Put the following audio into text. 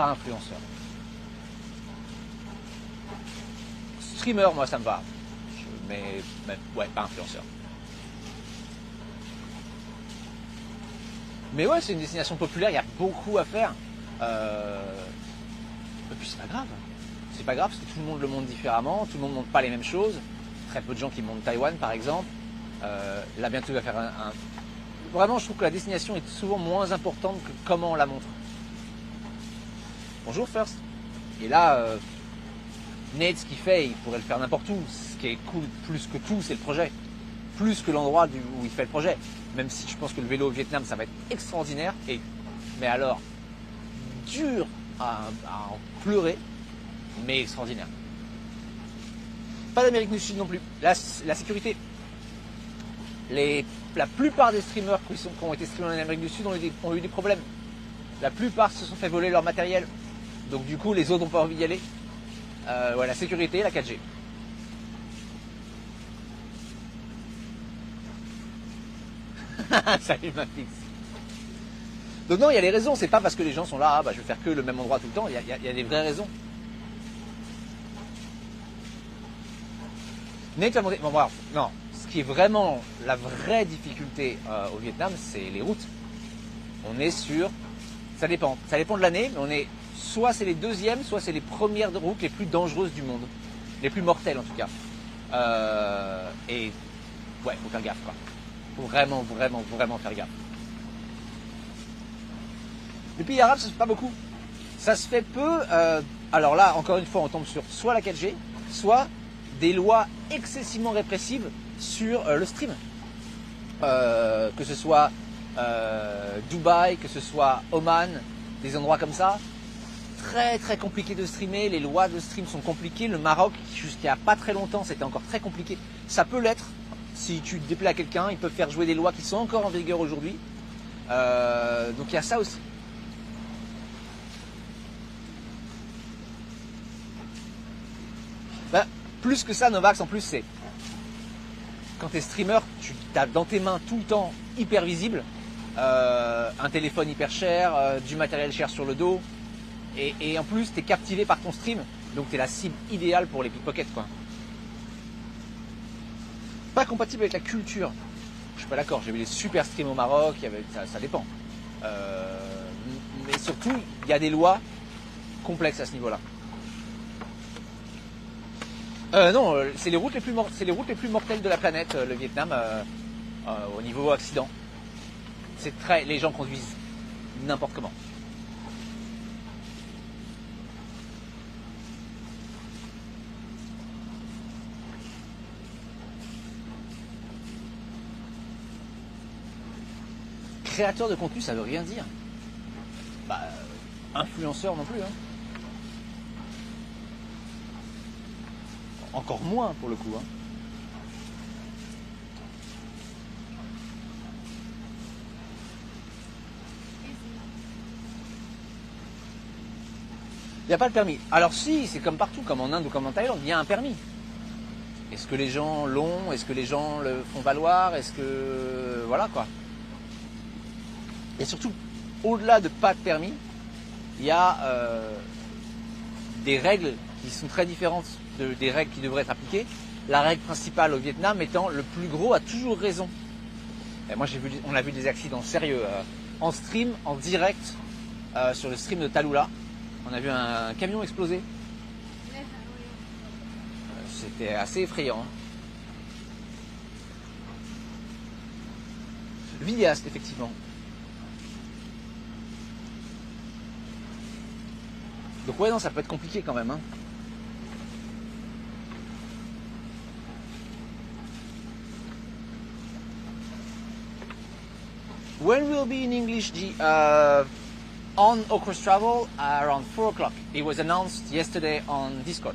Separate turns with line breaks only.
Pas influenceur. Streamer, moi ça me va. Mais ouais, pas influenceur. Mais ouais, c'est une destination populaire, il y a beaucoup à faire. Et puis c'est pas grave. C'est pas grave parce que tout le monde le monte différemment, tout le monde ne monte pas les mêmes choses. Très peu de gens qui montent Taïwan par exemple. Là bientôt il va faire Vraiment je trouve que la destination est souvent moins importante que comment on la montre. Bonjour First. Et là, Nate ce qu'il fait, il pourrait le faire n'importe où. Ce qui est cool plus que tout, c'est le projet. Plus que l'endroit où il fait le projet. Même si je pense que le vélo au Vietnam, ça va être extraordinaire. Mais alors, dur à en pleurer, mais extraordinaire. Pas d'Amérique du Sud non plus. La sécurité. La plupart des streamers qui ont été streamés en Amérique du Sud ont eu des problèmes. La plupart se sont fait voler leur matériel. Donc du coup, les autres n'ont pas envie d'y aller. Ouais, la sécurité, la 4G. Salut ma fixe. Donc non, il y a des raisons. C'est pas parce que les gens sont là, je vais faire que le même endroit tout le temps. Il y a des vraies raisons. Nate va monter. Bon, voilà. Non. Ce qui est vraiment la vraie difficulté au Vietnam, c'est les routes. On est sur. Ça dépend. Ça dépend de l'année, mais on est. Soit c'est les deuxièmes, soit c'est les premières routes les plus dangereuses du monde. Les plus mortelles en tout cas. Et ouais, faut faire gaffe quoi. Faut vraiment faire gaffe. Les pays arabes, ça se fait pas beaucoup. Ça se fait peu. Alors là, encore une fois, on tombe sur soit la 4G, soit des lois excessivement répressives sur le stream. Que ce soit Dubaï, que ce soit Oman, des endroits comme ça. Très compliqué de streamer, les lois de stream sont compliquées. Le Maroc, jusqu'à pas très longtemps, c'était encore très compliqué. Ça peut l'être. Si tu déplais à quelqu'un, ils peuvent faire jouer des lois qui sont encore en vigueur aujourd'hui. Donc il y a ça aussi. Plus que ça, Novax, en plus, c'est quand tu es streamer, tu as dans tes mains tout le temps hyper visible, un téléphone hyper cher, du matériel cher sur le dos, et en plus, tu es captivé par ton stream, donc tu es la cible idéale pour les pickpockets, quoi. Pas compatible avec la culture. Je suis pas d'accord, j'ai vu des super streams au Maroc, ça dépend. Mais surtout, il y a des lois complexes à ce niveau-là. Non, c'est les routes les plus mortelles de la planète, le Vietnam, au niveau accident. Les gens conduisent n'importe comment. Créateur de contenu, ça veut rien dire. Influenceur non plus, hein. Encore moins pour le coup, hein. Il n'y a pas de permis. Alors si, c'est comme partout, comme en Inde ou comme en Thaïlande, il y a un permis. Est-ce que les gens l'ont? Est-ce que les gens le font valoir? Est-ce que... Voilà quoi. Et surtout, au-delà de pas de permis, il y a des règles qui sont très différentes des règles qui devraient être appliquées. La règle principale au Vietnam étant le plus gros a toujours raison. Et moi on a vu des accidents sérieux en stream, en direct, sur le stream de Tallulah. On a vu un camion exploser. C'était assez effrayant. Hein. Vidéaste, effectivement. Donc ouais, non, ça peut être compliqué quand même. Hein. When will be in English on Okros Travel around 4 o'clock. It was announced yesterday on Discord.